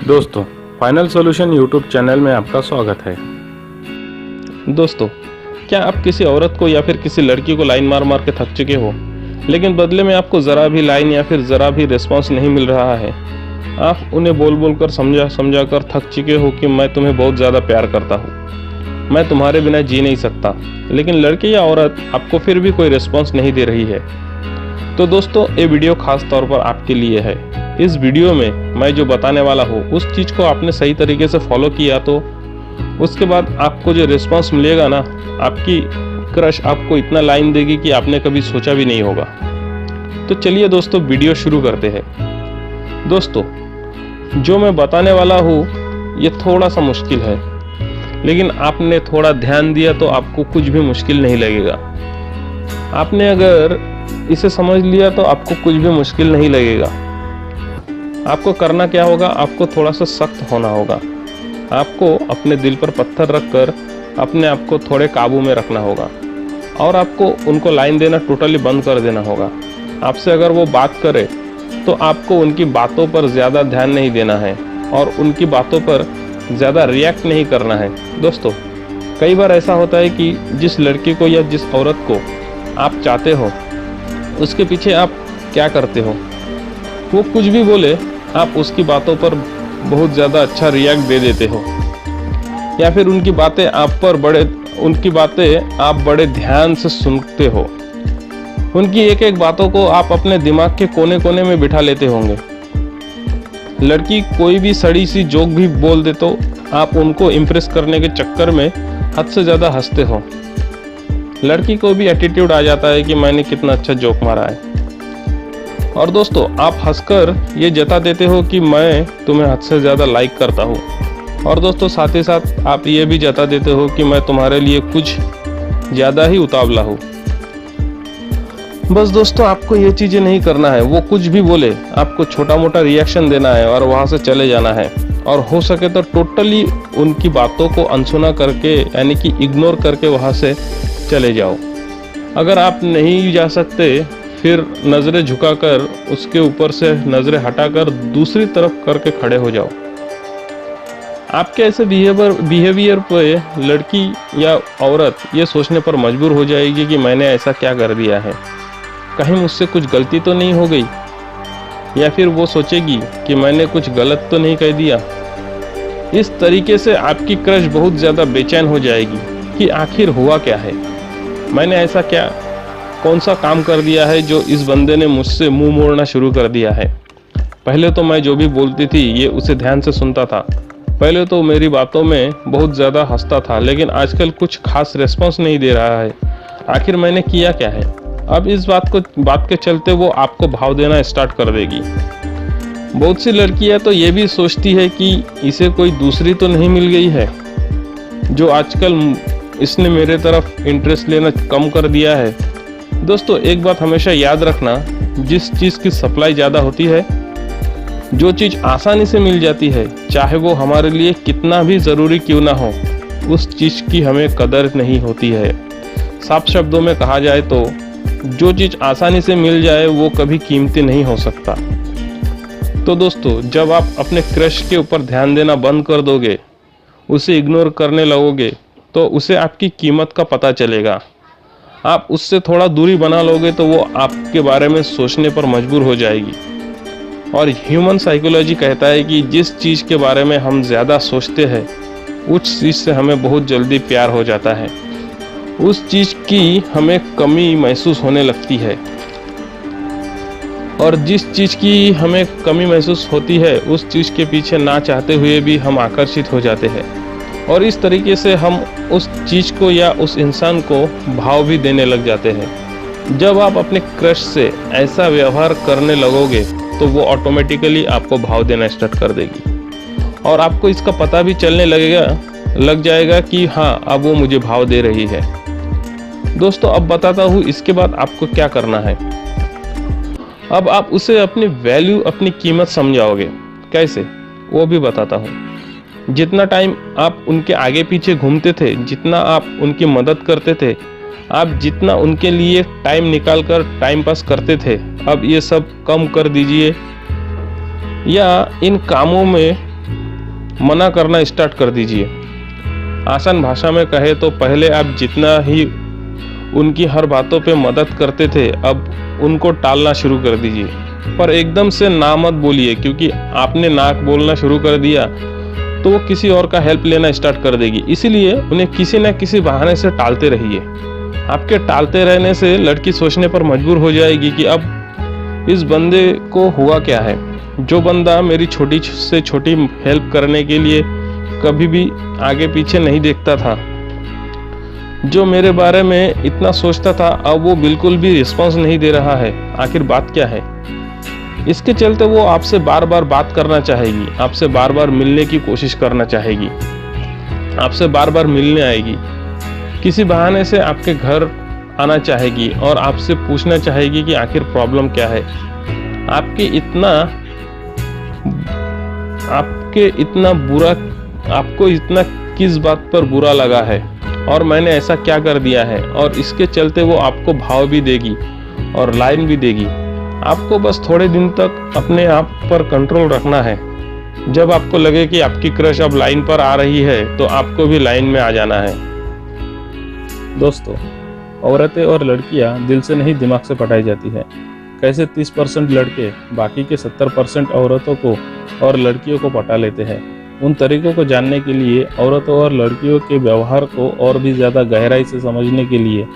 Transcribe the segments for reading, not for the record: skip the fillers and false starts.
दोस्तों, final solution YouTube channel में आपका स्वागत है। दोस्तों, क्या आप किसी औरत को या फिर किसी लड़की को लाइन मार मार के थक चुके हो, लेकिन बदले में आपको ज़रा भी लाइन या फिर ज़रा भी रिस्पांस नहीं मिल रहा है। आप उन्हें बोल बोल कर समझा कर थक चुके हो कि मैं तुम्हें बहुत ज़्यादा प्यार करता हूँ, मैं तुम्हारे बिना जी नहीं सकता, लेकिन लड़की या औरत आपको फिर भी कोई रिस्पांस नहीं दे रही है। तो दोस्तों, ये वीडियो खास तौर पर आपके लिए है। इस वीडियो में मैं जो बताने वाला हूँ उस चीज़ को आपने सही तरीके से फॉलो किया तो उसके बाद आपको जो रिस्पांस मिलेगा ना, आपकी क्रश आपको इतना लाइन देगी कि आपने कभी सोचा भी नहीं होगा। तो चलिए दोस्तों, वीडियो शुरू करते हैं। दोस्तों, जो मैं बताने वाला हूँ ये थोड़ा सा मुश्किल है, लेकिन आपने थोड़ा ध्यान दिया तो आपको कुछ भी मुश्किल नहीं लगेगा। आपने अगर इसे समझ लिया तो आपको कुछ भी मुश्किल नहीं लगेगा। आपको करना क्या होगा, आपको थोड़ा सा सख्त होना होगा। आपको अपने दिल पर पत्थर रखकर अपने आप को थोड़े काबू में रखना होगा और आपको उनको लाइन देना टोटली बंद कर देना होगा। आपसे अगर वो बात करे तो आपको उनकी बातों पर ज़्यादा ध्यान नहीं देना है और उनकी बातों पर ज़्यादा रिएक्ट नहीं करना है। दोस्तों, कई बार ऐसा होता है कि जिस लड़की को या जिस औरत को आप चाहते हो उसके पीछे आप क्या करते हो, वो कुछ भी बोले आप उसकी बातों पर बहुत ज़्यादा अच्छा रिएक्ट दे देते हो, या फिर उनकी बातें आप बड़े ध्यान से सुनते हो। उनकी एक एक बातों को आप अपने दिमाग के कोने कोने में बिठा लेते होंगे। लड़की कोई भी सड़ी सी जोक भी बोल दे तो आप उनको इम्प्रेस करने के चक्कर में हद से ज़्यादा हंसते हो। लड़की को भी एटीट्यूड आ जाता है कि मैंने कितना अच्छा जोक मारा है। और दोस्तों, आप हंसकर ये जता देते हो कि मैं तुम्हें हद से ज़्यादा लाइक करता हूँ। और दोस्तों, साथ ही साथ आप ये भी जता देते हो कि मैं तुम्हारे लिए कुछ ज़्यादा ही उतावला हूँ। बस दोस्तों, आपको ये चीज़ें नहीं करना है। वो कुछ भी बोले आपको छोटा मोटा रिएक्शन देना है और वहाँ से चले जाना है, और हो सके तो टोटली उनकी बातों को अनसुना करके यानी कि इग्नोर करके वहाँ से चले जाओ। अगर आप नहीं जा सकते फिर नज़रें झुकाकर उसके ऊपर से नज़रें हटाकर दूसरी तरफ करके खड़े हो जाओ। आपके ऐसे बिहेवियर पे लड़की या औरत ये सोचने पर मजबूर हो जाएगी कि मैंने ऐसा क्या कर दिया है, कहीं मुझसे कुछ गलती तो नहीं हो गई, या फिर वो सोचेगी कि मैंने कुछ गलत तो नहीं कह दिया। इस तरीके से आपकी क्रश बहुत ज़्यादा बेचैन हो जाएगी कि आखिर हुआ क्या है, मैंने ऐसा कौन सा काम कर दिया है जो इस बंदे ने मुझसे मुंह मोड़ना शुरू कर दिया है। पहले तो मैं जो भी बोलती थी ये उसे ध्यान से सुनता था, पहले तो मेरी बातों में बहुत ज़्यादा हंसता था, लेकिन आजकल कुछ खास रिस्पांस नहीं दे रहा है। आखिर मैंने किया क्या है। अब इस बात के चलते वो आपको भाव देना स्टार्ट कर देगी। बहुत सी लड़कियां तो ये भी सोचती है कि इसे कोई दूसरी तो नहीं मिल गई है जो आजकल इसने मेरे तरफ इंटरेस्ट लेना कम कर दिया है। दोस्तों, एक बात हमेशा याद रखना, जिस चीज़ की सप्लाई ज़्यादा होती है, जो चीज़ आसानी से मिल जाती है, चाहे वो हमारे लिए कितना भी ज़रूरी क्यों ना हो, उस चीज़ की हमें कदर नहीं होती है। साफ शब्दों में कहा जाए तो जो चीज़ आसानी से मिल जाए वो कभी कीमती नहीं हो सकता। तो दोस्तों, जब आप अपने क्रश के ऊपर ध्यान देना बंद कर दोगे, उसे इग्नोर करने लगोगे, तो उसे आपकी कीमत का पता चलेगा। आप उससे थोड़ा दूरी बना लोगे तो वो आपके बारे में सोचने पर मजबूर हो जाएगी। और ह्यूमन साइकोलॉजी कहता है कि जिस चीज़ के बारे में हम ज़्यादा सोचते हैं उस चीज़ से हमें बहुत जल्दी प्यार हो जाता है, उस चीज़ की हमें कमी महसूस होने लगती है, और जिस चीज़ की हमें कमी महसूस होती है उस चीज़ के पीछे ना चाहते हुए भी हम आकर्षित हो जाते हैं, और इस तरीके से हम उस चीज़ को या उस इंसान को भाव भी देने लग जाते हैं। जब आप अपने क्रश से ऐसा व्यवहार करने लगोगे तो वो ऑटोमेटिकली आपको भाव देना स्टार्ट कर देगी, और आपको इसका पता भी चलने लग जाएगा कि हाँ, अब वो मुझे भाव दे रही है। दोस्तों, अब बताता हूँ इसके बाद आपको क्या करना है। अब आप उसे अपनी वैल्यू, अपनी कीमत समझाओगे। कैसे, वो भी बताता हूँ। जितना टाइम आप उनके आगे पीछे घूमते थे, जितना आप उनकी मदद करते थे, आप जितना उनके लिए टाइम निकाल कर टाइम पास करते थे, अब ये सब कम कर दीजिए, या इन कामों में मना करना स्टार्ट कर दीजिए। आसान भाषा में कहे तो पहले आप जितना ही उनकी हर बातों पे मदद करते थे, अब उनको टालना शुरू कर दीजिए। पर एकदम से ना मत बोलिए, क्योंकि आपने नाक बोलना शुरू कर दिया तो वो किसी और का हेल्प लेना स्टार्ट कर देगी। इसीलिए उन्हें किसी न किसी बहाने से टालते रहिए। आपके टालते रहने से लड़की सोचने पर मजबूर हो जाएगी कि अब इस बंदे को हुआ क्या है। जो बंदा मेरी छोटी से छोटी हेल्प करने के लिए कभी भी आगे पीछे नहीं देखता था, जो मेरे बारे में इतना सोचता था, अब वो बिल्कुल भी रिस्पॉन्स नहीं दे रहा है। आखिर बात क्या है? इसके चलते वो आपसे बार बार बात करना चाहेगी, आपसे बार बार मिलने की कोशिश करना चाहेगी, आपसे बार बार मिलने आएगी, किसी बहाने से आपके घर आना चाहेगी और आपसे पूछना चाहेगी कि आखिर प्रॉब्लम क्या है। आपको इतना किस बात पर बुरा लगा है और मैंने ऐसा क्या कर दिया है, और इसके चलते वो आपको भाव भी देगी और लाइन भी देगी। आपको बस थोड़े दिन तक अपने आप पर कंट्रोल रखना है। जब आपको लगे कि आपकी क्रश अब लाइन पर आ रही है तो आपको भी लाइन में आ जाना है। दोस्तों, औरतें और लड़कियां दिल से नहीं दिमाग से पटाई जाती है। कैसे 30% लड़के बाकी के 70% औरतों को और लड़कियों को पटा लेते हैं, उन तरीकों को जानने के लिए, औरतों और लड़कियों के व्यवहार को और भी ज़्यादा गहराई से समझने के लिए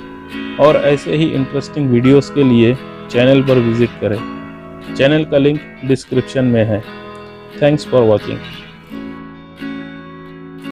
और ऐसे ही इंटरेस्टिंग वीडियोस के लिए चैनल पर विजिट करें। चैनल का लिंक डिस्क्रिप्शन में है। Thanks for watching.